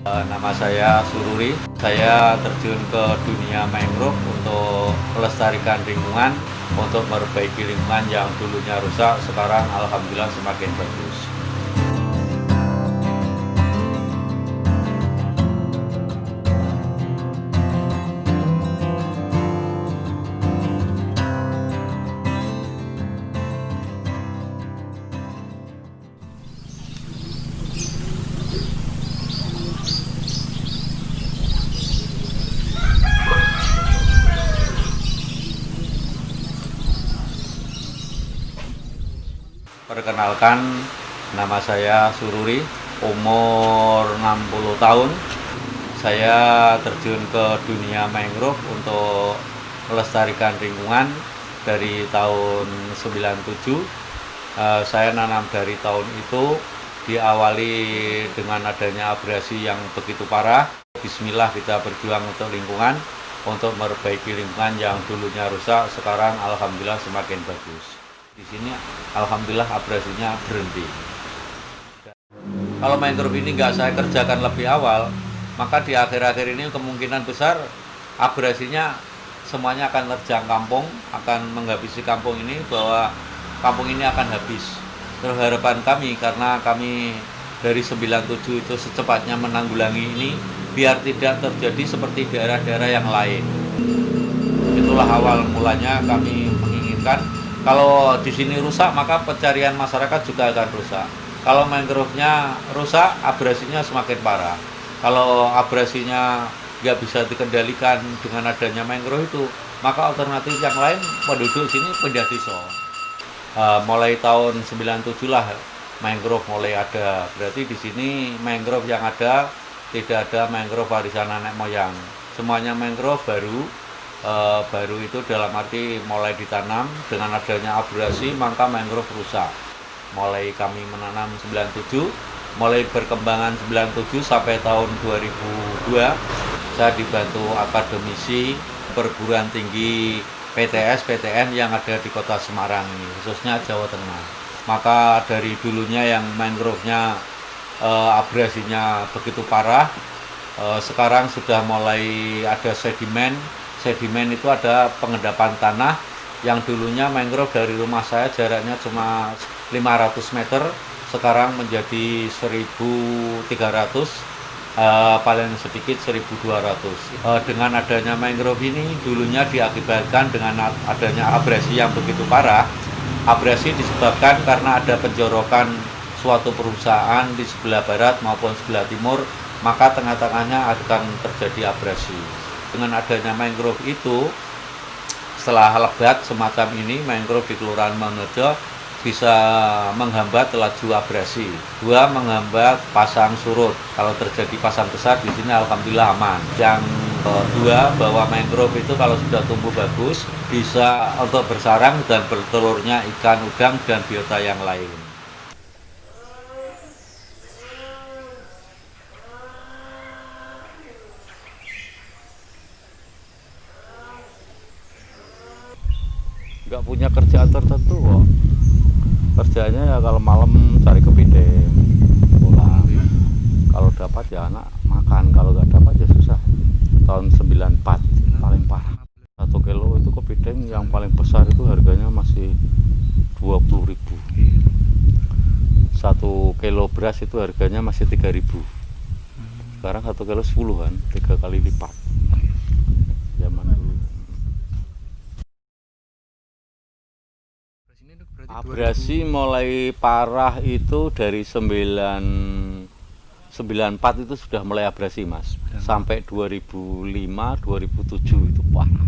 Nama saya Sururi. Saya terjun ke dunia mangrove untuk melestarikan lingkungan, untuk memperbaiki lingkungan yang dulunya rusak, sekarang alhamdulillah semakin bagus. Perkenalkan, nama saya Sururi, umur 60 tahun. Saya terjun ke dunia mangrove untuk melestarikan lingkungan dari tahun 97. Saya nanam dari tahun itu, diawali dengan adanya abrasi yang begitu parah. Bismillah, kita berjuang untuk lingkungan, untuk memperbaiki lingkungan yang dulunya rusak, sekarang alhamdulillah semakin bagus. Di sini alhamdulillah abrasinya berhenti. Kalau mangrove ini nggak saya kerjakan lebih awal, maka di akhir-akhir ini kemungkinan besar abrasinya semuanya akan terjang kampung, akan menghabisi kampung ini, bahwa kampung ini akan habis. Terus harapan kami, karena kami dari 97 itu secepatnya menanggulangi ini, biar tidak terjadi seperti daerah-daerah yang lain. Itulah awal mulanya kami menginginkan, kalau di sini rusak, maka pencarian masyarakat juga akan rusak. Kalau mangrove-nya rusak, abrasinya semakin parah. Kalau abrasinya nggak bisa dikendalikan dengan adanya mangrove itu, maka alternatif yang lain, penduduk sini pindah desa. Mulai tahun 97 lah mangrove mulai ada. Berarti di sini mangrove yang ada, tidak ada mangrove warisan nenek moyang. Semuanya mangrove baru. Baru itu dalam arti mulai ditanam, dengan adanya abrasi maka mangrove rusak. Mulai kami menanam 97, mulai berkembangan 97 sampai tahun 2002, saya dibantu akademisi perguruan tinggi PTS, PTN yang ada di kota Semarang ini, khususnya Jawa Tengah. Maka dari dulunya yang mangrove-nya abrasinya begitu parah, sekarang sudah mulai ada sedimen. Sedimen itu ada pengendapan tanah, yang dulunya mangrove dari rumah saya jaraknya cuma 500 meter, sekarang menjadi 1.300, paling sedikit 1.200. Dengan adanya mangrove ini, dulunya diakibatkan dengan adanya abrasi yang begitu parah. Abrasi disebabkan karena ada penjorokan suatu perusahaan di sebelah barat maupun sebelah timur, maka tengah-tengahnya akan terjadi abrasi. Dengan adanya mangrove itu, setelah lebat semacam ini, mangrove di Kelurahan Mangunrejo bisa menghambat laju abrasi. Dua, menghambat pasang surut. Kalau terjadi pasang besar di sini alhamdulillah aman. Yang kedua, bahwa mangrove itu kalau sudah tumbuh bagus, bisa untuk bersarang dan bertelurnya ikan udang dan biota yang lain. Nggak punya kerjaan tertentu kok. Kerjanya ya kalau malam cari kepiting, pulang. Kalau dapat ya anak makan, kalau nggak dapat ya susah. Tahun 94 paling parah. 1 kilo itu kepiting yang paling besar itu harganya masih 20.000. 1 kilo beras itu harganya masih 3.000. Sekarang 1 kilo 10-an, 3 kali lipat. Zaman dulu. Abrasi mulai parah itu dari 94 itu sudah mulai abrasi, Mas. Sampai 2005, 2007 itu parah.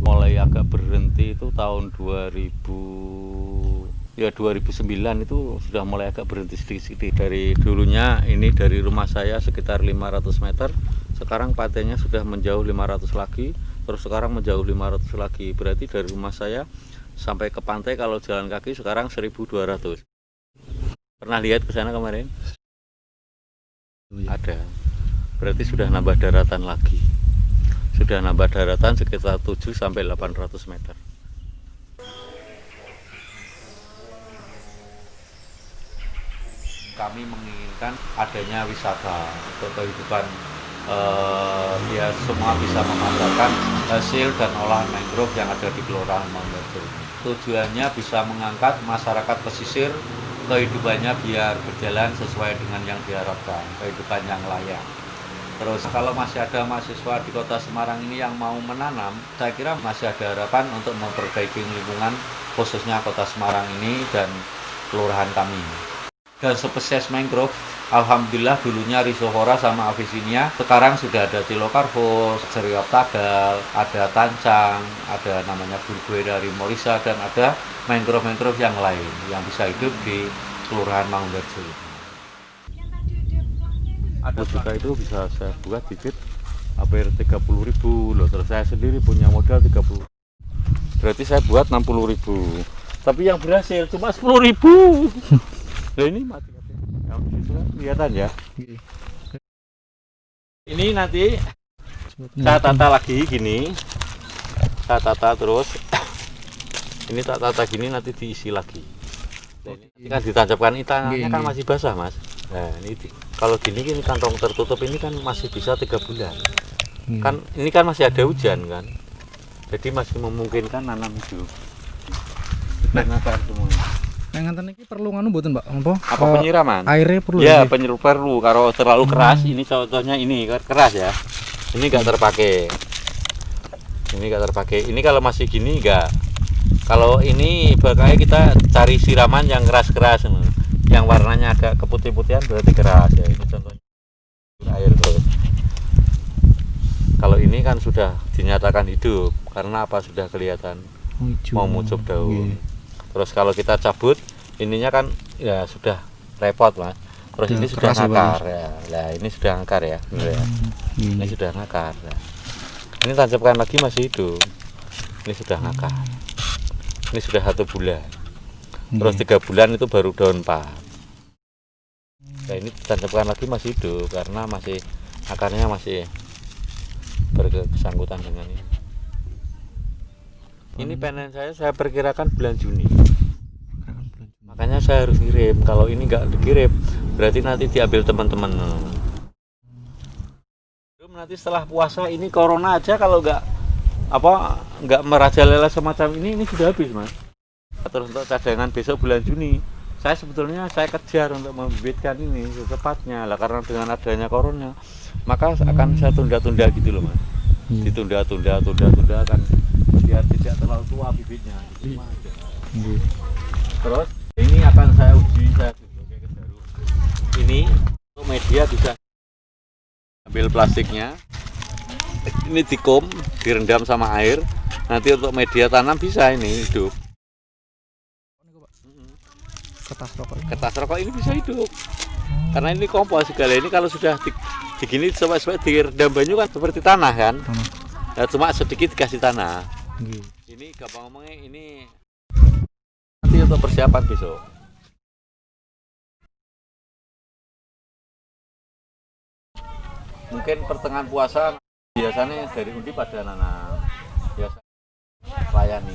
Mulai agak berhenti itu tahun 2009 itu sudah mulai agak berhenti sedikit. Dari dulunya ini dari rumah saya sekitar 500 meter, sekarang patenya sudah menjauh 500 lagi, terus sekarang menjauh 500 lagi. Berarti dari rumah saya sampai ke pantai kalau jalan kaki sekarang 1.200. Pernah lihat ke sana kemarin? Ada. Berarti sudah nambah daratan lagi. Sudah nambah daratan sekitar 7 sampai 800 meter. kami menginginkan adanya wisata untuk kehidupan ya semua bisa memanfaatkan hasil dan olahan mangrove yang ada di Kelurahan Mangunrejo. Tujuannya bisa mengangkat masyarakat pesisir kehidupannya biar berjalan sesuai dengan yang diharapkan, kehidupan yang layak. Terus kalau masih ada mahasiswa di Kota Semarang ini yang mau menanam, saya kira masih ada harapan untuk memperbaiki lingkungan khususnya Kota Semarang ini dan kelurahan kami. Dan spesies mangrove, alhamdulillah dulunya Rhizophora sama Avicennia, sekarang sudah ada Chilocarpus, Cereoptagal, ada tancang, ada namanya Bulguera rimorisa, dan ada mangrove-mangrove yang lain yang bisa hidup di Kelurahan Mangunrejo. Ada juga itu bisa saya buat bibit hampir 30.000 loh, terus saya sendiri punya modal 30. Berarti saya buat 60.000. Tapi yang berhasil cuma 10.000. Nah ini mati. Kelihatan ya. Ini nanti saya tata lagi gini. Saya tata terus. Ini tak tata gini nanti diisi lagi. Nah, ini kan ditancapkan tangannya kan masih basah, Mas. Nah, ini kalau gini ini kantong tertutup ini kan masih bisa 3 bulan. Kan ini kan masih ada hujan kan. Jadi masih memungkinkan nanam hidup. Nah, semua. Yang ngenten iki perlu nganu mboten, Mbak? Apa penyiraman? Airnya perlu. Ya, penyiraman perlu. Kalau terlalu keras, ini contohnya ini keras ya. Ini enggak terpakai. Ini enggak terpakai. Ini kalau masih gini enggak. Kalau ini bakal kita cari siraman yang keras-keras, yang warnanya agak keputih-putihan berarti keras ya. Ini contohnya air terus. Kalau ini kan sudah dinyatakan hidup karena apa sudah kelihatan mau muncul daun. Terus kalau kita cabut ininya kan ya sudah repot, Mas. Terus ini sudah ngakar ya. Nah, ini sudah ngakar ya. Ini sudah ngakar. Ya. Ini tancapkan lagi masih hidup. Ini sudah ngakar. Ini sudah 1 bulan. Terus 3 bulan itu baru daun 4. Nah, ini ditancapkan lagi masih hidup karena masih akarnya masih bersangkutan dengan ini. Ini panen saya perkirakan bulan Juni. Makanya saya harus kirim. Kalau ini nggak dikirim, berarti nanti diambil teman-teman. Nanti setelah puasa ini corona aja kalau nggak merajalela semacam ini sudah habis, Mas. Terus untuk cadangan besok bulan Juni, saya sebetulnya saya kejar untuk membibitkan ini secepatnya lah karena dengan adanya corona, maka akan saya tunda-tunda gitu loh, Mas. Ditunda-tunda kan biar tidak terlalu tua bibitnya gitu. Terus ini akan saya uji, saya pakai kejaru. Ini untuk media bisa ambil plastiknya, ini dikum, direndam sama air. Nanti untuk media tanam bisa ini hidup. Kertas rokok ini bisa hidup. Karena ini kompos segala ini kalau sudah digini sampai direndam banyu kan seperti tanah kan. Nah, cuma sedikit dikasih tanah. Ini gampang ngomongnya ini nanti untuk persiapan besok. Mungkin pertengahan puasa biasanya dari Undip pada nanam. Biasa layani.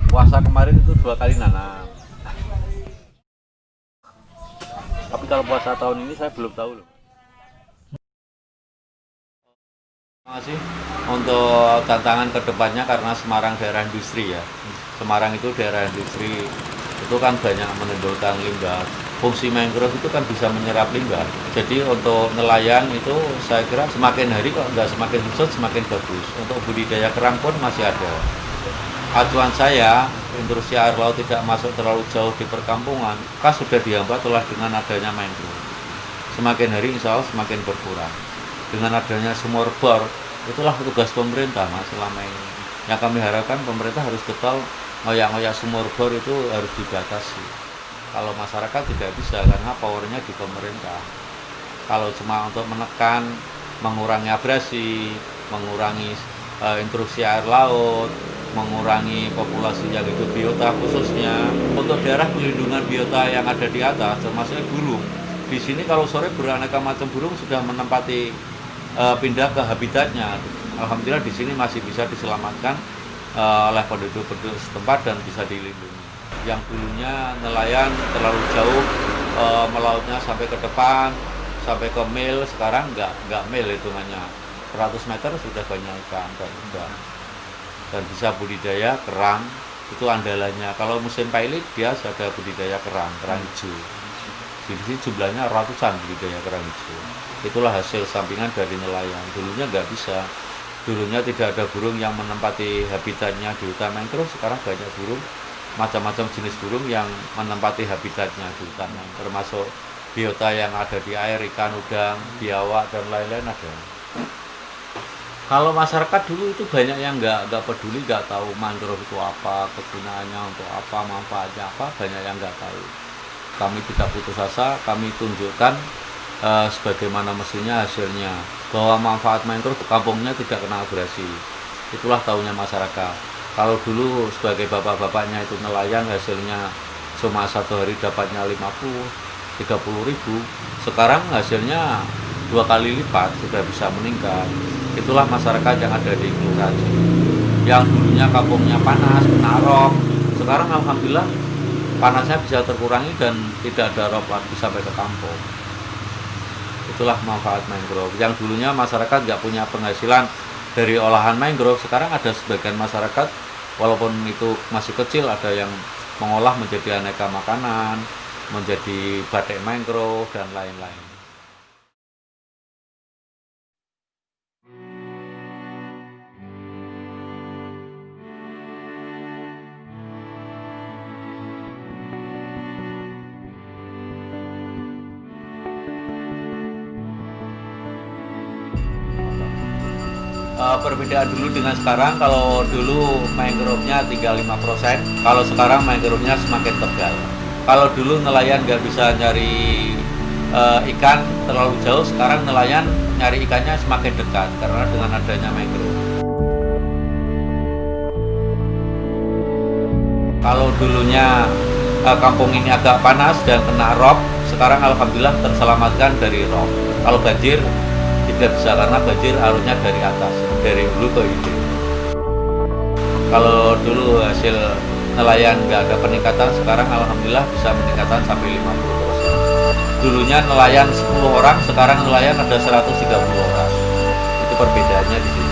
Puasa kemarin itu 2 kali nanam. Tapi kalau puasa tahun ini saya belum tahu loh. Terima kasih untuk tantangan kedepannya karena Semarang daerah industri ya. Semarang itu daerah industri, itu kan banyak menimbulkan limbah. Fungsi mangrove itu kan bisa menyerap limbah. Jadi untuk nelayan itu saya kira semakin hari kok nggak semakin susut semakin bagus. Untuk budidaya kerang pun masih ada. Acuan saya, intrusi air laut tidak masuk terlalu jauh di perkampungan, kan sudah dihambat oleh dengan adanya mangrove. Semakin hari insya Allah semakin berkurang. Dengan adanya sumur bor, itulah tugas pemerintah, Mas, selama ini. Yang kami harapkan pemerintah harus getol ngoyak-ngoyak sumur bor itu harus dibatasi. Kalau masyarakat tidak bisa karena powernya di pemerintah. Kalau cuma untuk menekan, mengurangi abrasi, mengurangi intrusi air laut, mengurangi populasi yang hidup biota khususnya untuk daerah pelindungan biota yang ada di atas, termasuk burung. Di sini kalau sore beraneka macam burung sudah menempati pindah ke habitatnya. Alhamdulillah di sini masih bisa diselamatkan oleh penduduk setempat dan bisa dilindungi. Yang dulunya nelayan terlalu jauh melautnya sampai ke depan, sampai ke mil. Sekarang nggak mil hitungannya, 100 meter sudah banyak ikan dan bisa budidaya kerang. Itu andalannya. Kalau musim pailit dia ada budidaya kerang hijau. Di sini jumlahnya ratusan budidaya kerang hijau. Itulah hasil sampingan dari nelayan. Dulunya nggak bisa. Dulunya tidak ada burung yang menempati habitatnya di hutan mangrove. Sekarang banyak burung, macam-macam jenis burung yang menempati habitatnya di hutan mangrove. Termasuk biota yang ada di air, ikan udang, biawak dan lain-lain ada. Kalau masyarakat dulu itu banyak yang nggak peduli, nggak tahu mangrove itu apa, kegunaannya untuk apa, manfaatnya apa, banyak yang nggak tahu. Kami tidak putus asa, kami tunjukkan sebagaimana mestinya hasilnya, bahwa manfaat mangrove kampungnya tidak kena abrasi. Itulah tahunya masyarakat. Kalau dulu sebagai bapak-bapaknya itu nelayan, hasilnya cuma satu hari dapatnya 50-30 ribu, sekarang hasilnya 2 kali lipat, sudah bisa meningkat. Itulah masyarakat yang ada di Kelurahan. Yang dulunya kampungnya panas, kena rob, sekarang alhamdulillah panasnya bisa terkurangi dan tidak ada rob lagi sampai ke kampung. Itulah manfaat mangrove. Yang dulunya masyarakat nggak punya penghasilan dari olahan mangrove, sekarang ada sebagian masyarakat, walaupun itu masih kecil, ada yang mengolah menjadi aneka makanan, menjadi batik mangrove dan lain-lain. Perbedaan dulu dengan sekarang, kalau dulu mangrove-nya tinggal 5%, kalau sekarang mangrove-nya semakin tebal. Kalau dulu nelayan nggak bisa nyari ikan terlalu jauh, sekarang nelayan nyari ikannya semakin dekat karena dengan adanya mangrove. Kalau dulunya kampung ini agak panas dan kena rob, sekarang alhamdulillah terselamatkan dari rob. Kalau banjir tidak bisa karena banjir arusnya dari atas, dari hulu ke hilir. Kalau dulu hasil nelayan nggak ada peningkatan, sekarang alhamdulillah bisa meningkatan sampai 50%. Dulunya nelayan 10 orang, sekarang nelayan ada 130 orang. Itu perbedaannya di sini.